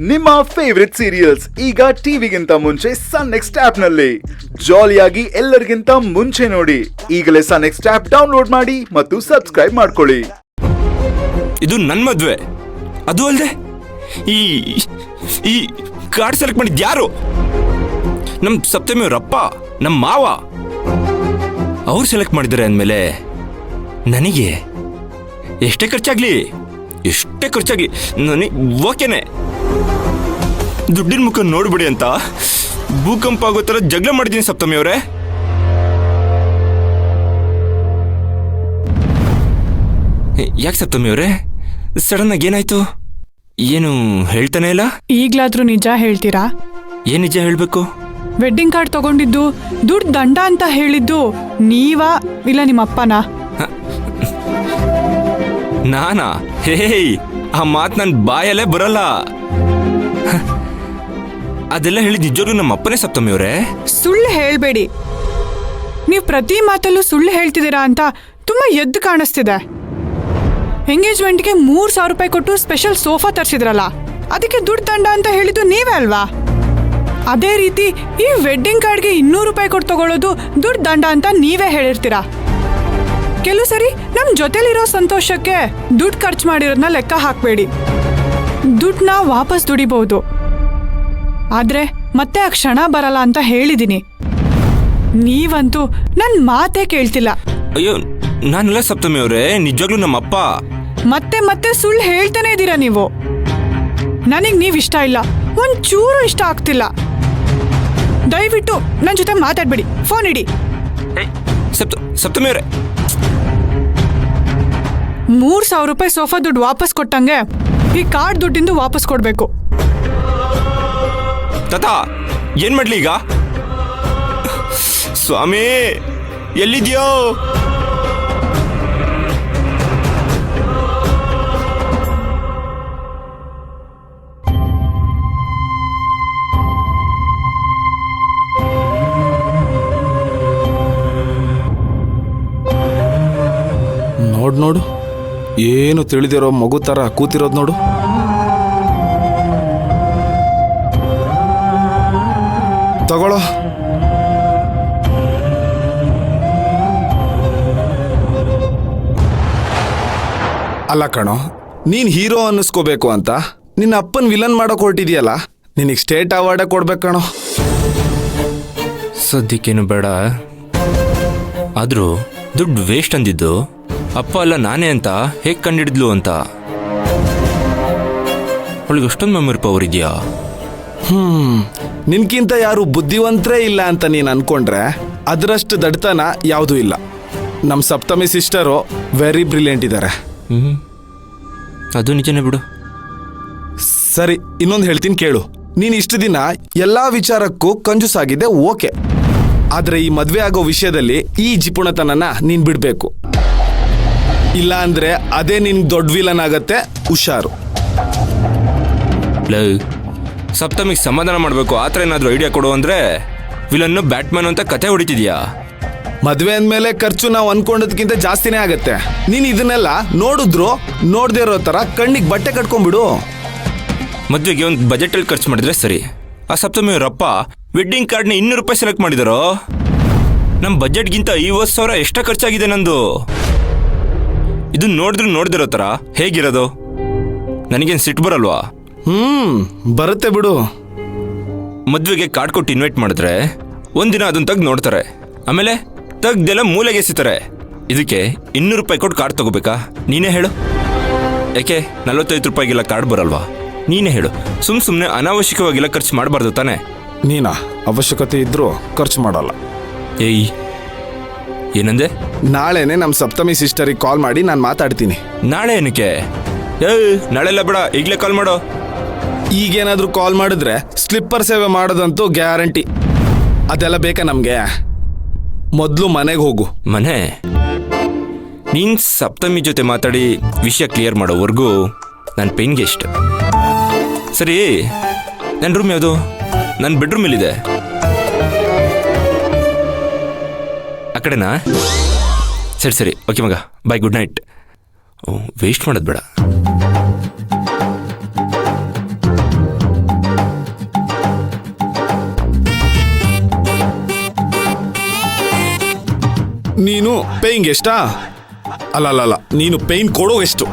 ನಿಮ್ಮ favourite serials ಈಗ ಟಿವಿಗಿಂತ ಮುಂಚೆ ಸನ್ ನೆಕ್ಸ್ಟ್ ಆಪ್ ನಲ್ಲಿ ಜಾಲಿಯಾಗಿ ಎಲ್ಲರಿಗಿಂತ ಮುಂಚೆ ನೋಡಿ. ಈಗಲೇ ಸನ್ ನೆಕ್ಸ್ಟ್ ಆಪ್ ಡೌನ್ಲೋಡ್ ಮಾಡಿ ಮತ್ತು ಸಬ್ಸ್ಕ್ರೈಬ್ ಮಾಡ್ಕೊಳ್ಳಿ. ಇದು ನನ್ನ ಮದ್ವೆ, ಅದು ಅಲ್ಲದೆ ಈ ಈ ಕಾರ್ಡ್ ಸೆಲೆಕ್ಟ್ ಮಾಡಿದ್ ಯಾರು? ನಮ್ಮ ಸಪ್ತಮಿ ಅವರಪ್ಪ, ನಮ್ಮ ಮಾವ ಅವ್ರು ಸೆಲೆಕ್ಟ್ ಮಾಡಿದ್ದಾರೆ ಅಂದಮೇಲೆ ನನಗೆ ಎಷ್ಟೇ ಖರ್ಚಾಗ್ಲಿ ನನಗೆ ಓಕೆನೆ. ದುಡ್ಡಿನ ಮುಖ ನೋಡ್ಬಿಡಿ ಅಂತ ಭೂಕಂಪ ಆಗೋ ಥರ ಜಗಳ ಮಾಡಿದ್ದೀನಿ ಸಪ್ತಮಿ ಅವರೇ. ಯಾಕೆ ಸಪ್ತಮಿ ಅವರೇ ಸಡನ್ ಆಗಿ ಏನಾಯ್ತು? ಏನು ಹೇಳ್ತಾನೆ ಇಲ್ಲ? ಈಗ್ಲಾದ್ರೂ ನಿಜ ಹೇಳ್ತೀರಾ? ಏನ್ ನಿಜ ಹೇಳ್ಬೇಕು? ವೆಡ್ಡಿಂಗ್ ಕಾರ್ಡ್ ತಗೊಂಡಿದ್ದು ದುಡ್ಡು ದಂಡ ಅಂತ ಹೇಳಿದ್ದು ನೀವಾ ಇಲ್ಲ ನಿಮ್ಮ ಅಪ್ಪನಾ? ನಾನಾ? ಹೇಯ್, ಆ ಮಾತು ನನ್ನ ಬಾಯಲ್ಲೇ ಬರಲ್ಲ. ಅದೆಲ್ಲ ಹೇಳಿದ್ ನಿಜವಾಗ್ಲೂ ನಮ್ಮ ಅಪ್ಪನೇ ಸಪ್ತಮಿ ಅವರೇ. ಸುಳ್ಳು ಹೇಳ್ಬೇಡಿ. ನೀವು ಪ್ರತಿ ಮಾತಲ್ಲೂ ಸುಳ್ಳು ಹೇಳ್ತಿದ್ದೀರಾ ಅಂತ ತುಂಬಾ ಎದ್ದು ಕಾಣಿಸ್ತಿದೆ. ಎಂಗೇಜ್ಮೆಂಟ್ಗೆ 3,000 ರೂಪಾಯಿ ಕೊಟ್ಟು ಸ್ಪೆಷಲ್ ಸೋಫಾ ತರಿಸಿದ್ರಲ್ಲ, ಅದಕ್ಕೆ ದುಡ್ಡು ದಂಡ ಅಂತ ಹೇಳಿದ್ದು ನೀವೇ ಅಲ್ವಾ? ಅದೇ ರೀತಿ ಈ ವೆಡ್ಡಿಂಗ್ ಕಾರ್ಡ್ಗೆ 200 ರೂಪಾಯಿ ಕೊಟ್ಟು ತಗೊಳ್ಳೋದು ದುಡ್ಡು ದಂಡ ಅಂತ ನೀವೇ ಹೇಳಿರ್ತೀರಾ. ಕೆಲವು ಸರಿ ನಮ್ ಜೊತೆಲಿರೋ ಸಂತೋಷಕ್ಕೆ ದುಡ್ಡು ಖರ್ಚು ಮಾಡಿರೋದನ್ನ ಲೆಕ್ಕ ಹಾಕ್ಬೇಡಿ. ದುಡ್ಡನ್ನ ವಾಪಸ್ ದುಡಿಬಹುದು, ಆದ್ರೆ ಮತ್ತೆ ಆ ಕ್ಷಣ ಬರಲ್ಲ ಅಂತ ಹೇಳಿದೀನಿ. ನೀವಂತೂ ನನ್ ಮಾತೇ ಕೇಳ್ತಿಲ್ಲ. ಅಯ್ಯೋ, ನಾನೆಲ್ಲ ಸಪ್ತಮಿ ಅವರೇ, ನಿಜವಾಗ್ಲೂ ನಮ್ಮ ಅಪ್ಪ. ಮತ್ತೆ ಮತ್ತೆ ಸುಳ್ಳು ಹೇಳ್ತಾನೆ ಇದ್ದೀರಾ ನೀವು. ನನಗ್ ನೀವ್ ಇಷ್ಟ ಇಲ್ಲ, ಒಂಚೂರು ಇಷ್ಟ ಆಗ್ತಿಲ್ಲ. ದಯವಿಟ್ಟು ನನ್ ಜೊತೆ ಮಾತಾಡ್ಬೇಡಿ, ಫೋನ್ ಇಡಿ. ಸಪ್ತಮಿ ಅವರೇ, 3,000 ರೂಪಾಯಿ ಸೋಫಾ ದುಡ್ಡು ವಾಪಸ್ ಕೊಟ್ಟಂಗೆ ಈ ಕಾರ್ಡ್ ದುಡ್ಡಿಂದು ವಾಪಸ್ ಕೊಡ್ಬೇಕು. ತಾತ ಏನ್ ಮಾಡ್ಲಿ ಈಗ? ಸ್ವಾಮಿ ಎಲ್ಲಿದ್ಯೋ? ನೋಡು, ಏನು ತಿಳಿದಿರೋ ಮಗು ತರ ಕೂತಿರೋದು ನೋಡು. ತಗೊಳ್ಳೋ. ಅಲ್ಲ ಕಣೋ, ನೀನ್ ಹೀರೋ ಅನ್ನಿಸ್ಕೋಬೇಕು ಅಂತ ನಿನ್ನ ಅಪ್ಪನ್ ವಿಲನ್ ಮಾಡಕ್ ಹೊರಟಿದ್ಯಲ್ಲ, ನಿನಗೆ ಸ್ಟೇಟ್ ಅವಾರ್ಡೇ ಕೊಡ್ಬೇಕು ಕಣೋ. ಸದ್ಯಕ್ಕೇನು ಬೇಡ, ಆದ್ರೂ ದುಡ್ಡು ವೇಸ್ಟ್ ಅಂದಿದ್ದು ಅಪ್ಪ ಅಲ್ಲ ನಾನೇ ಅಂತ ಹೇಗೆ ಕಂಡಿಡಿದ್ಲು ಅಂತ. ಅವಳಿಗೆ ಅಷ್ಟೊಂದು ಮೆಮೊರಿ ಪವರ್ ಇದೆಯಾ? ನಿನ್ಕಿಂತ ಯಾರು ಬುದ್ಧಿವಂತರೇ ಇಲ್ಲ ಅಂತ ನೀನು ಅನ್ಕೊಂಡ್ರೆ ಅದರಷ್ಟು ದಡ್ತನ ಯಾವುದೂ ಇಲ್ಲ. ನಮ್ಮ ಸಪ್ತಮಿ ಸಿಸ್ಟರು ವೆರಿ ಬ್ರಿಲಿಯಂಟ್ ಇದ್ದಾರೆ. ಅದು ನಿಜನೇ ಬಿಡು. ಸರಿ, ಇನ್ನೊಂದು ಹೇಳ್ತೀನಿ ಕೇಳು. ನೀನು ಇಷ್ಟು ದಿನ ಎಲ್ಲಾ ವಿಚಾರಕ್ಕೂ ಕಂಜೂಸಾಗಿದ್ದೆ, ಓಕೆ. ಆದ್ರೆ ಈ ಮದ್ವೆ ಆಗೋ ವಿಷಯದಲ್ಲಿ ಈ ಜಿಪುಣತನನ ನೀನ್ ಬಿಡ್ಬೇಕು. ಇಲ್ಲ ಅಂದ್ರೆ ಅದೇ ನಿನ್ ದೊಡ್ಡ ವಿಲನ್ ಆಗತ್ತೆ, ಹುಷಾರು. ಸಪ್ತಮಿಗೆ ಸಮಾಧಾನ ಮಾಡಬೇಕು, ಆತರ ಏನಾದ್ರು ಐಡಿಯಾ ಕೊಡು ಅಂದ್ರೆ ವಿಲನ್ನು ಬ್ಯಾಟ್ಮನ್ ಅಂತ ಕತೆ ಹೊಡಿತಿದ್ಯಾ? ಮದ್ವೆ ಅಂದ್ಮೇಲೆ ಖರ್ಚು ನಾವು ಅನ್ಕೊಂಡದಕ್ಕಿಂತ ಜಾಸ್ತಿನೇ ಆಗತ್ತೆ. ನೀನ್ ಇದನ್ನೆಲ್ಲ ನೋಡಿದ್ರು ನೋಡ್ದೇ ಇರೋ ತರ ಕಣ್ಣಿಗೆ ಬಟ್ಟೆ ಕಟ್ಕೊಂಡ್ಬಿಡು. ಮದ್ವೆಗೆ ಒಂದು ಬಜೆಟ್ ಅಲ್ಲಿ ಖರ್ಚು ಮಾಡಿದ್ರೆ ಸರಿ. ಆ ಸಪ್ತಮಿ ಅವರಪ್ಪ ವೆಡ್ಡಿಂಗ್ ಕಾರ್ಡ್ನ 200 ರೂಪಾಯಿ ಸೆಲೆಕ್ಟ್ ಮಾಡಿದಾರೋ. ನಮ್ಮ ಬಜೆಟ್ಗಿಂತ 50,000 ಎಷ್ಟ ಖರ್ಚಾಗಿದೆ ನಂದು. ಇದು ನೋಡಿದ್ರು ನೋಡ್ದಿರೋ ತರ ಹೇಗಿರೋದು? ನನಗೇನು ಸಿಟ್ಟು ಬರಲ್ವಾ? ಬರುತ್ತೆ ಬಿಡು. ಮದ್ವೆಗೆ ಕಾರ್ಡ್ ಕೊಟ್ಟು ಇನ್ವೈಟ್ ಮಾಡಿದ್ರೆ ಒಂದಿನ ಅದನ್ನ ತೆಗ್ದು ನೋಡ್ತಾರೆ, ಆಮೇಲೆ ತೆಗ್ದೆಲ್ಲ ಮೂಲೆಗೆ ಎಸಿತಾರೆ. ಇದಕ್ಕೆ 200 ರೂಪಾಯಿ ಕೊಟ್ಟು ಕಾರ್ಡ್ ತಗೋಬೇಕಾ? ನೀನೇ ಹೇಳು. ಯಾಕೆ 45 ರೂಪಾಯಿಗೆಲ್ಲ ಕಾರ್ಡ್ ಬರಲ್ವಾ? ನೀನೇ ಹೇಳು. ಸುಮ್ಮನೆ ಅನಾವಶ್ಯಕವಾಗಿಲ್ಲ ಖರ್ಚು ಮಾಡಬಾರ್ದು ತಾನೆ? ನೀನಾ ಅವಶ್ಯಕತೆ ಇದ್ರೂ ಖರ್ಚು ಮಾಡಲ್ಲ. ಏಯ್, ಏನಂದೆ? ನಾಳೆನೆ ನಮ್ಮ ಸಪ್ತಮಿ ಸಿಸ್ಟರಿಗೆ ಕಾಲ್ ಮಾಡಿ ನಾನು ಮಾತಾಡ್ತೀನಿ. ನಾಳೆ ಏನಕ್ಕೆ? ನಾಳೆಲ್ಲ ಬೇಡ, ಈಗಲೇ ಕಾಲ್ ಮಾಡೋ. ಈಗೇನಾದ್ರೂ ಕಾಲ್ ಮಾಡಿದ್ರೆ ಸ್ಲಿಪ್ಪರ್ ಸೇವೆ ಮಾಡೋದಂತೂ ಗ್ಯಾರಂಟಿ. ಅದೆಲ್ಲ ಬೇಕಾ ನಮ್ಗೆ? ಮೊದಲು ಮನೆಗೆ ಹೋಗು. ಮನೆ? ನೀನ್ ಸಪ್ತಮಿ ಜೊತೆ ಮಾತಾಡಿ ವಿಷಯ ಕ್ಲಿಯರ್ ಮಾಡೋವರೆಗೂ ನನ್ನ ಪೇನ್ಗೆ ಇಷ್ಟ. ಸರಿ, ನನ್ನ ರೂಮ್ ಯಾವುದು? ನನ್ನ ಬೆಡ್ರೂಮ್ ಎಲ್ಲಿದೆ? ಆ ಕಡೆನಾ? ಸರಿ ಓಕೆ ಮಗ, ಬಾಯ್, ಗುಡ್ ನೈಟ್. ವೇಸ್ಟ್ ಮಾಡೋದು ಬೇಡ. ನೀನು ಪೇಯಿಂಗ್ ಎಷ್ಟಾ? ಅಲ್ಲ ನೀನು ಪೇಯ್ನ್ ಕೊಡೋ ಎಷ್ಟು?